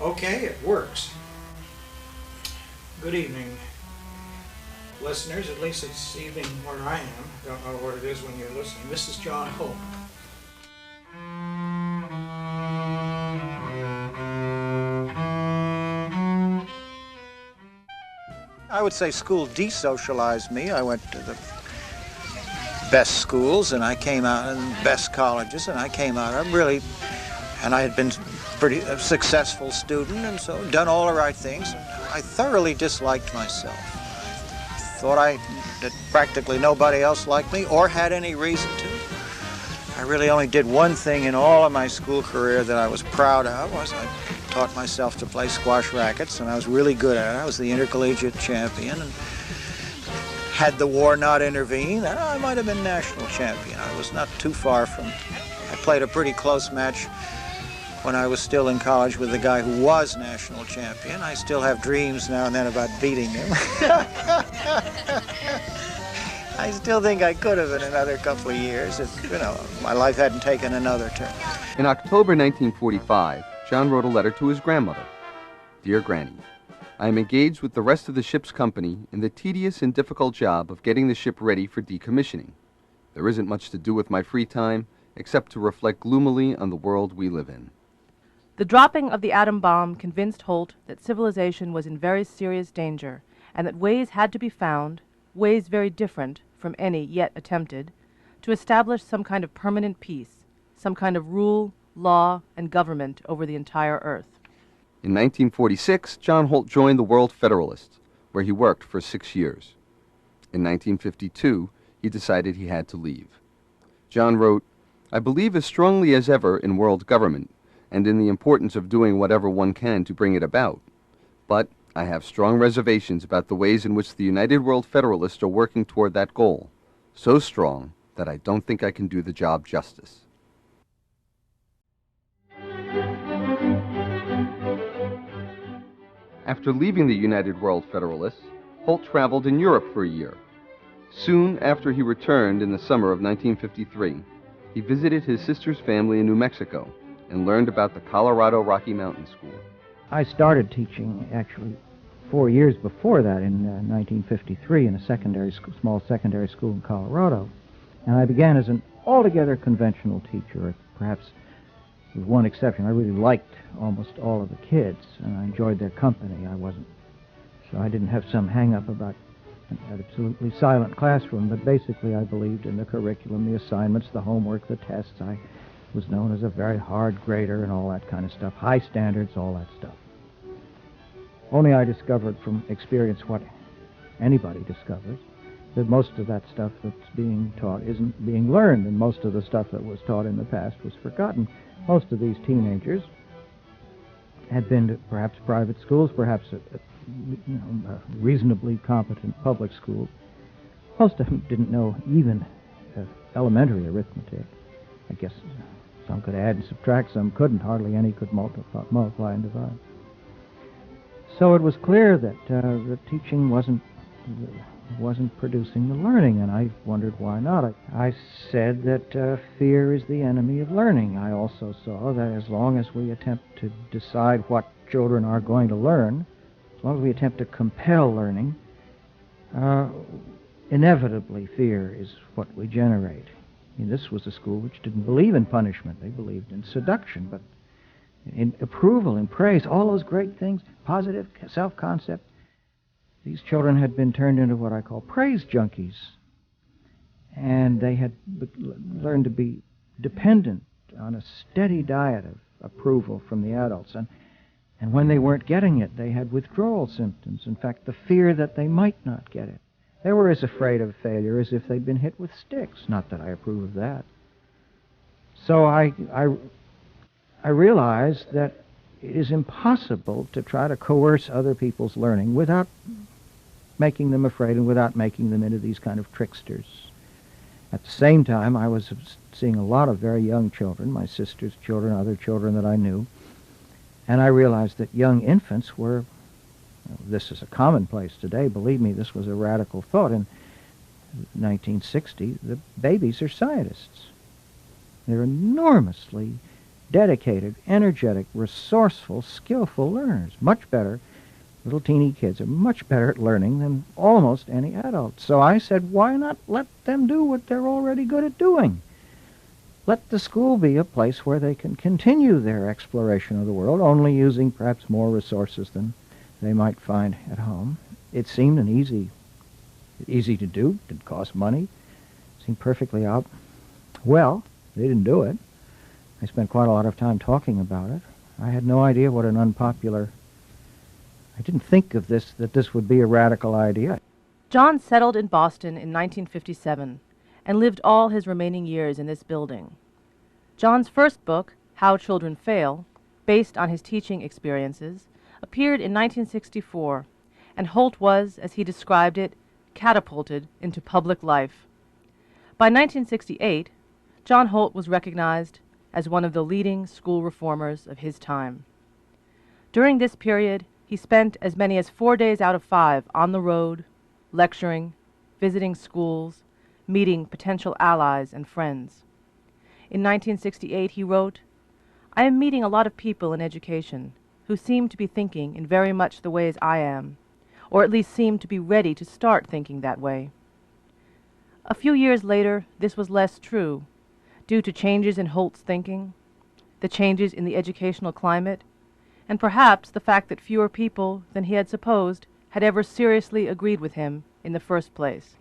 Okay, it works. Good evening, listeners. At least it's evening where I am. Don't know what it is when you're listening. This is John Holt. I would say school desocialized me. I went to the best schools and I came out in the best colleges, and I came out, and I had been a successful student, and so done all the right things. I thoroughly disliked myself. I thought that practically nobody else liked me or had any reason to. I really only did one thing in all of my school career that I was proud of, was I taught myself to play squash rackets, and I was really good at it. I was the intercollegiate champion, and had the war not intervened, I might have been national champion. I was not too far from. I played a pretty close match when I was still in college with the guy who was national champion. I still have dreams now and then about beating him. I still think I could have in another couple of years if, my life hadn't taken another turn. In October 1945, John wrote a letter to his grandmother. Dear Granny, I am engaged with the rest of the ship's company in the tedious and difficult job of getting the ship ready for decommissioning. There isn't much to do with my free time except to reflect gloomily on the world we live in. The dropping of the atom bomb convinced Holt that civilization was in very serious danger, and that ways had to be found, ways very different from any yet attempted, to establish some kind of permanent peace, some kind of rule, law, and government over the entire earth. In 1946, John Holt joined the World Federalists, where he worked for 6 years. In 1952, he decided he had to leave. John wrote, I believe as strongly as ever in world government, and in the importance of doing whatever one can to bring it about. But I have strong reservations about the ways in which the United World Federalists are working toward that goal, so strong that I don't think I can do the job justice. After leaving the United World Federalists, Holt traveled in Europe for a year. Soon after he returned in the summer of 1953, he visited his sister's family in New Mexico and learned about the Colorado Rocky Mountain School. I started teaching, actually, 4 years before that in 1953 in a small secondary school in Colorado. And I began as an altogether conventional teacher, perhaps with one exception. I really liked almost all of the kids, and I enjoyed their company. So I didn't have some hang-up about an absolutely silent classroom, but basically I believed in the curriculum, the assignments, the homework, the tests. I was known as a very hard grader and all that kind of stuff, high standards, all that stuff. Only I discovered from experience what anybody discovers, that most of that stuff that's being taught isn't being learned, and most of the stuff that was taught in the past was forgotten. Most of these teenagers had been to perhaps private schools, perhaps reasonably competent public schools. Most of them didn't know even elementary arithmetic. I guess some could add and subtract, some couldn't. Hardly any could multiply and divide. So it was clear that the teaching wasn't producing the learning, and I wondered why not. I said that fear is the enemy of learning. I also saw that as long as we attempt to decide what children are going to learn, as long as we attempt to compel learning, inevitably fear is what we generate. I mean, this was a school which didn't believe in punishment. They believed in seduction, but in approval, in praise, all those great things, positive self-concept. These children had been turned into what I call praise junkies, and they had learned to be dependent on a steady diet of approval from the adults. And when they weren't getting it, they had withdrawal symptoms. In fact, the fear that they might not get it. They were as afraid of failure as if they'd been hit with sticks. Not that I approve of that. So I realized that it is impossible to try to coerce other people's learning without making them afraid and without making them into these kind of tricksters. At the same time, I was seeing a lot of very young children, my sister's children, other children that I knew, and I realized that young infants were, this is a commonplace today, believe me, this was a radical thought. In 1960, the babies are scientists. They're enormously dedicated, energetic, resourceful, skillful learners. Much better. Little teeny kids are much better at learning than almost any adult. So I said, why not let them do what they're already good at doing? Let the school be a place where they can continue their exploration of the world, only using perhaps more resources than they might find at home. It seemed easy to do. Didn't cost money. Seemed perfectly out. Well, they didn't do it. I spent quite a lot of time talking about it. I had no idea what an unpopular... I didn't think of this, that this would be a radical idea. John settled in Boston in 1957 and lived all his remaining years in this building. John's first book, How Children Fail, based on his teaching experiences, appeared in 1964, and Holt was, as he described it, catapulted into public life. By 1968, John Holt was recognized as one of the leading school reformers of his time. During this period, he spent as many as 4 days out of 5 on the road, lecturing, visiting schools, meeting potential allies and friends. In 1968, he wrote, "I am meeting a lot of people in education who seem to be thinking in very much the ways I am, or at least seem to be ready to start thinking that way." A few years later, this was less true, due to changes in Holt's thinking, the changes in the educational climate, and perhaps the fact that fewer people than he had supposed had ever seriously agreed with him in the first place.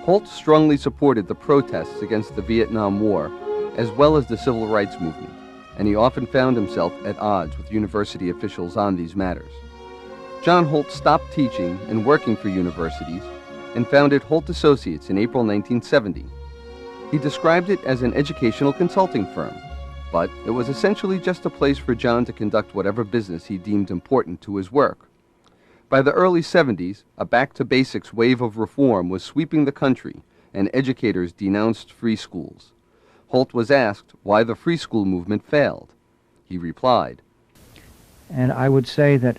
Holt strongly supported the protests against the Vietnam War, as well as the civil rights movement, and he often found himself at odds with university officials on these matters. John Holt stopped teaching and working for universities and founded Holt Associates in April 1970. He described it as an educational consulting firm, but it was essentially just a place for John to conduct whatever business he deemed important to his work. By the early 70s, a back-to-basics wave of reform was sweeping the country, and educators denounced free schools. Holt was asked why the free school movement failed. He replied, And I would say that,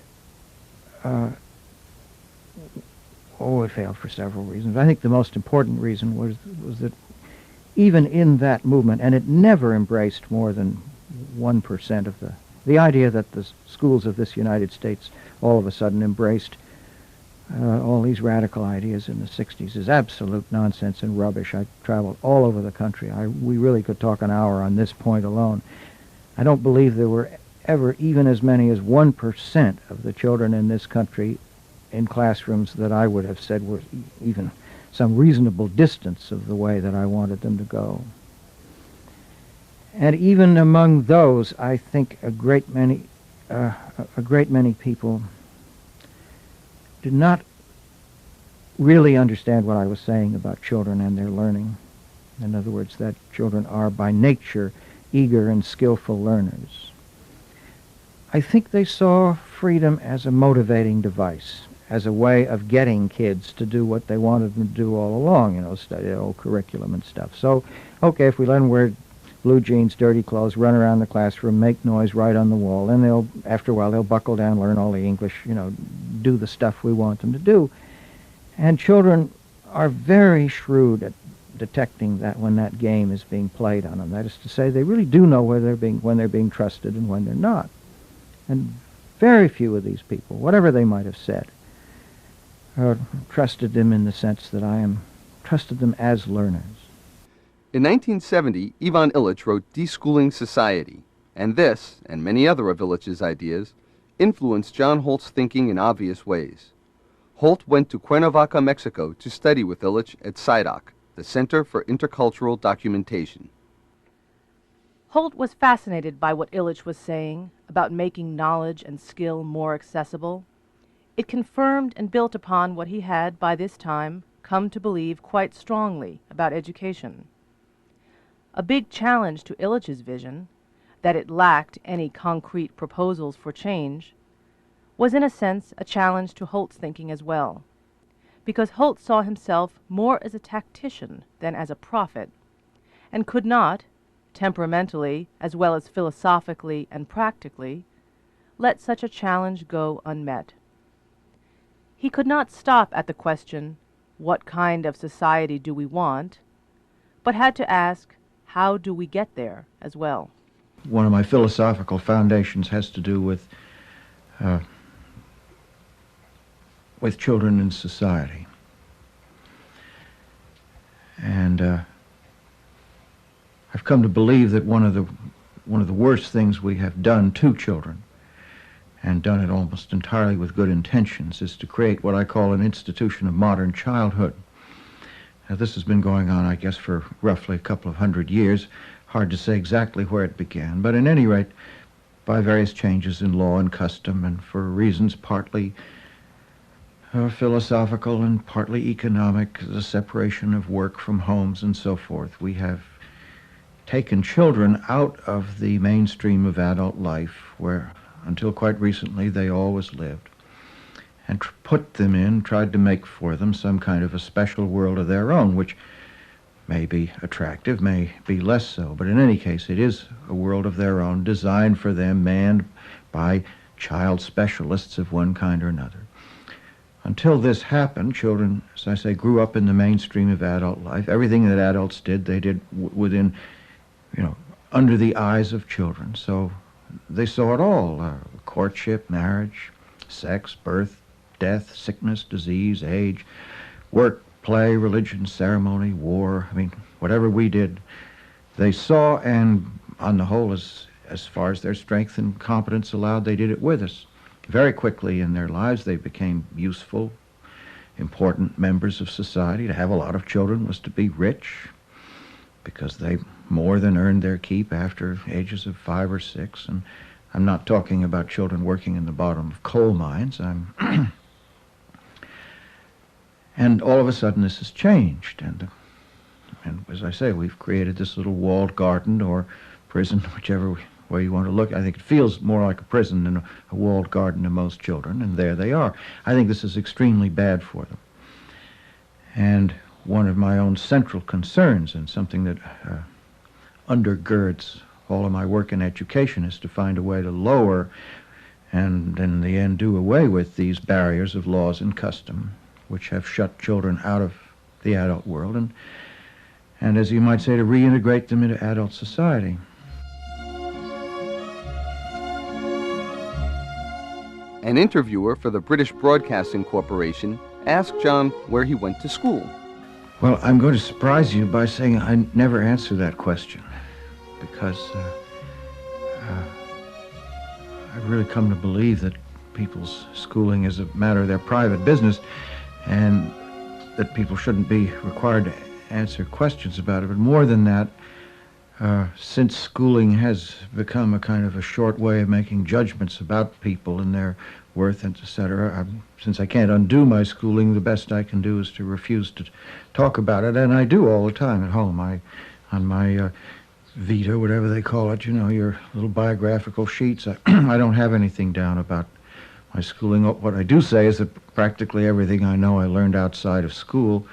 it failed for several reasons. I think the most important reason was that even in that movement, and it never embraced more than 1% of the idea that the schools of this United States all of a sudden embraced all these radical ideas in the 60s is absolute nonsense and rubbish. I traveled all over the country. We really could talk an hour on this point alone. I don't believe there were ever even as many as 1% of the children in this country in classrooms that I would have said were even some reasonable distance of the way that I wanted them to go. And even among those, I think a great many people did not really understand what I was saying about children and their learning. In other words, that children are by nature eager and skillful learners. I think they saw freedom as a motivating device, as a way of getting kids to do what they wanted them to do all along, study the old curriculum and stuff. So, okay, if we let them wear blue jeans, dirty clothes, run around the classroom, make noise, write on the wall, then after a while, they'll buckle down, learn all the English, do the stuff we want them to do. And children are very shrewd at detecting that when that game is being played on them. That is to say, they really do know when they're being trusted and when they're not. And very few of these people, whatever they might have said, trusted them in the sense that trusted them as learners. In 1970, Ivan Illich wrote Deschooling Society, and this, and many other of Illich's ideas, influenced John Holt's thinking in obvious ways. Holt went to Cuernavaca, Mexico to study with Illich at CIDOC, the Center for Intercultural Documentation. Holt was fascinated by what Illich was saying about making knowledge and skill more accessible. It confirmed and built upon what he had, by this time, come to believe quite strongly about education. A big challenge to Illich's vision, that it lacked any concrete proposals for change, was in a sense a challenge to Holt's thinking as well, because Holt saw himself more as a tactician than as a prophet, and could not, temperamentally as well as philosophically and practically, let such a challenge go unmet. He could not stop at the question, what kind of society do we want, but had to ask, how do we get there as well? One of my philosophical foundations has to do with children in society. And I've come to believe that one of the worst things we have done to children, and done it almost entirely with good intentions, is to create what I call an institution of modern childhood. Now, this has been going on, I guess, for roughly a couple of 100 years. Hard to say exactly where it began, but at any rate, by various changes in law and custom, and for reasons partly philosophical and partly economic, the separation of work from homes and so forth, we have taken children out of the mainstream of adult life, where until quite recently they always lived, and put them in, tried to make for them some kind of a special world of their own, which may be attractive, may be less so, but in any case it is a world of their own, designed for them, manned by child specialists of one kind or another. Until this happened, children, as I say, grew up in the mainstream of adult life. Everything that adults did, they did within, under the eyes of children. So they saw it all, courtship, marriage, sex, birth, death, sickness, disease, age, work, play, religion, ceremony, war. I mean, whatever we did, they saw, and on the whole, as far as their strength and competence allowed, they did it with us. Very quickly in their lives, they became useful, important members of society. To have a lot of children was to be rich, because they more than earned their keep after ages of 5 or 6. And I'm not talking about children working in the bottom of coal mines. And all of a sudden this has changed. And as I say, we've created this little walled garden or prison, whichever way you want to look. I think it feels more like a prison than a walled garden to most children, and there they are. I think this is extremely bad for them. And one of my own central concerns, and something that undergirds all of my work in education, is to find a way to lower and in the end do away with these barriers of laws and custom which have shut children out of the adult world, and as you might say, to reintegrate them into adult society. An interviewer for the British Broadcasting Corporation asked John where he went to school. Well, I'm going to surprise you by saying I never answer that question, because I've really come to believe that people's schooling is a matter of their private business, and that people shouldn't be required to answer questions about it. But more than that, since schooling has become a kind of a short way of making judgments about people and their worth, and etc., since I can't undo my schooling, the best I can do is to refuse to talk about it, and I do all the time at home. On my Vita, whatever they call it, your little biographical sheets, I don't have anything down about my schooling. What I do say is that practically everything I know I learned outside of school,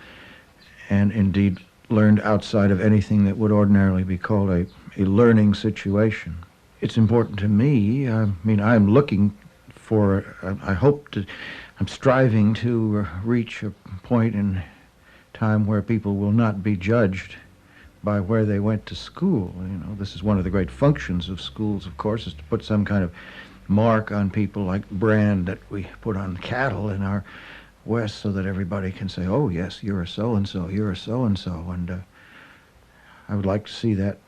and indeed learned outside of anything that would ordinarily be called a learning situation. It's important to me. I'm looking for, I'm striving to reach a point in time where people will not be judged by where they went to school. This is one of the great functions of schools, of course, is to put some kind of mark on people, like brand that we put on cattle in our West, so that everybody can say, oh yes, you're a so-and-so, you're a so-and-so, and I would like to see that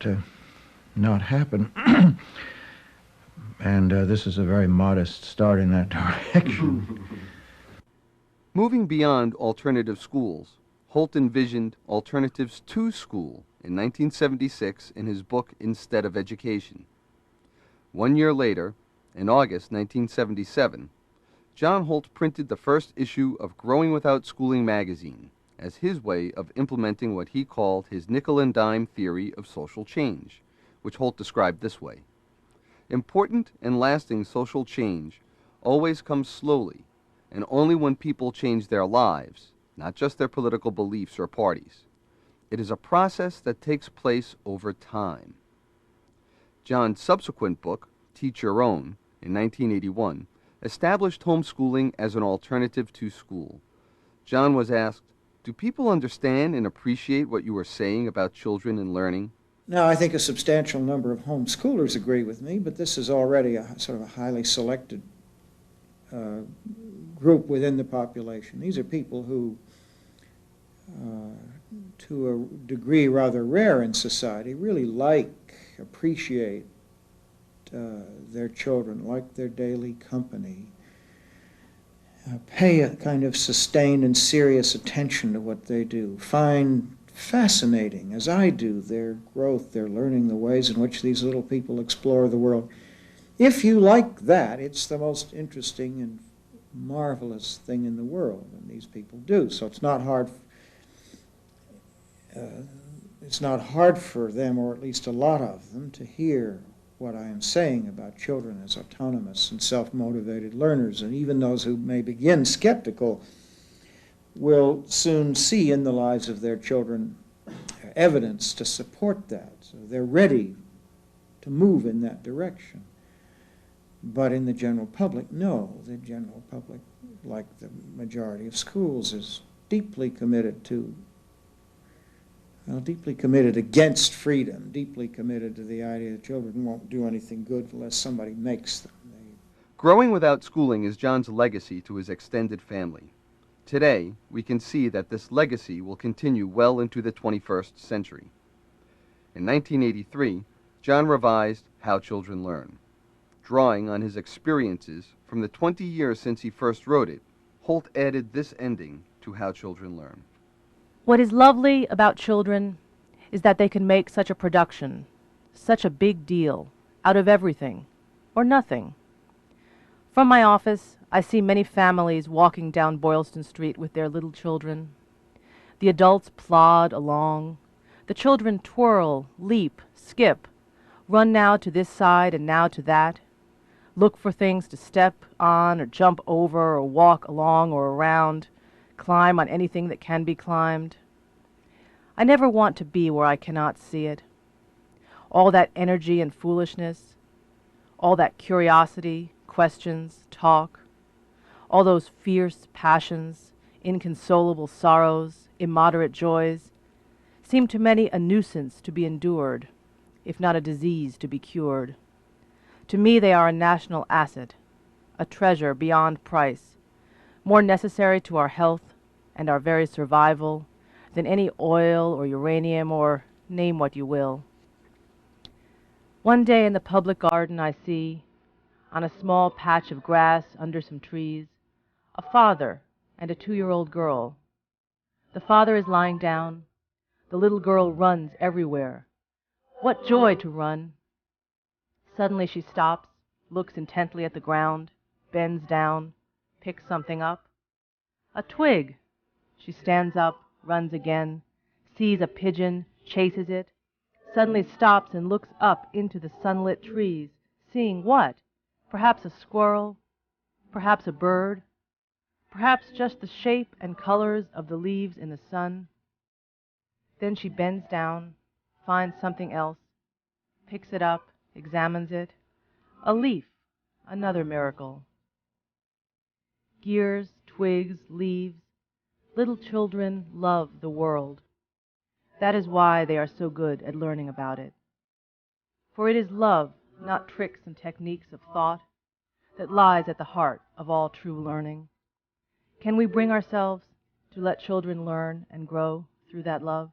not happen. And this is a very modest start in that direction. Moving beyond alternative schools, Holt envisioned alternatives to school in 1976 in his book Instead of Education. 1 year later, in August 1977, John Holt printed the first issue of Growing Without Schooling magazine as his way of implementing what he called his nickel-and-dime theory of social change, which Holt described this way. Important and lasting social change always comes slowly, and only when people change their lives, not just their political beliefs or parties. It is a process that takes place over time. John's subsequent book, Teach Your Own, in 1981, established homeschooling as an alternative to school. John was asked, Do people understand and appreciate what you are saying about children and learning? Now, I think a substantial number of homeschoolers agree with me, but this is already a sort of a highly selected group within the population. These are people who, to a degree rather rare in society, really appreciate their children, like their daily company, pay a kind of sustained and serious attention to what they do, find fascinating, as I do, their growth, their learning, the ways in which these little people explore the world. If you like that, it's the most interesting and marvelous thing in the world, and these people do. So it's not hard for them, or at least a lot of them, to hear what I am saying about children as autonomous and self-motivated learners. And even those who may begin skeptical will soon see in the lives of their children evidence to support that. So they're ready to move in that direction. But in the general public, no. The general public, like the majority of schools, is deeply committed against freedom, deeply committed to the idea that children won't do anything good unless somebody makes them. Growing without schooling is John's legacy to his extended family. Today, we can see that this legacy will continue well into the 21st century. In 1983, John revised How Children Learn. Drawing on his experiences from the 20 years since he first wrote it, Holt added this ending to How Children Learn. What is lovely about children is that they can make such a production, such a big deal, out of everything, or nothing. From my office, I see many families walking down Boylston Street with their little children. The adults plod along. The children twirl, leap, skip, run now to this side and now to that, look for things to step on or jump over or walk along or around, climb on anything that can be climbed. I never want to be where I cannot see it. All that energy and foolishness, all that curiosity, questions, talk, all those fierce passions, inconsolable sorrows, immoderate joys, seem to many a nuisance to be endured, if not a disease to be cured. To me they are a national asset, a treasure beyond price, more necessary to our health and our very survival than any oil or uranium or name what you will. One day in the public garden I see, on a small patch of grass under some trees, a father and a 2-year-old girl. The father is lying down. The little girl runs everywhere. What joy to run! Suddenly she stops, looks intently at the ground, bends down, picks something up. A twig! She stands up, runs again, sees a pigeon, chases it, suddenly stops and looks up into the sunlit trees, seeing what? Perhaps a squirrel, perhaps a bird, perhaps just the shape and colors of the leaves in the sun. Then she bends down, finds something else, picks it up, examines it. A leaf, another miracle. Gears, twigs, leaves. Little children love the world. That is why they are so good at learning about it. For it is love, not tricks and techniques of thought, that lies at the heart of all true learning. Can we bring ourselves to let children learn and grow through that love?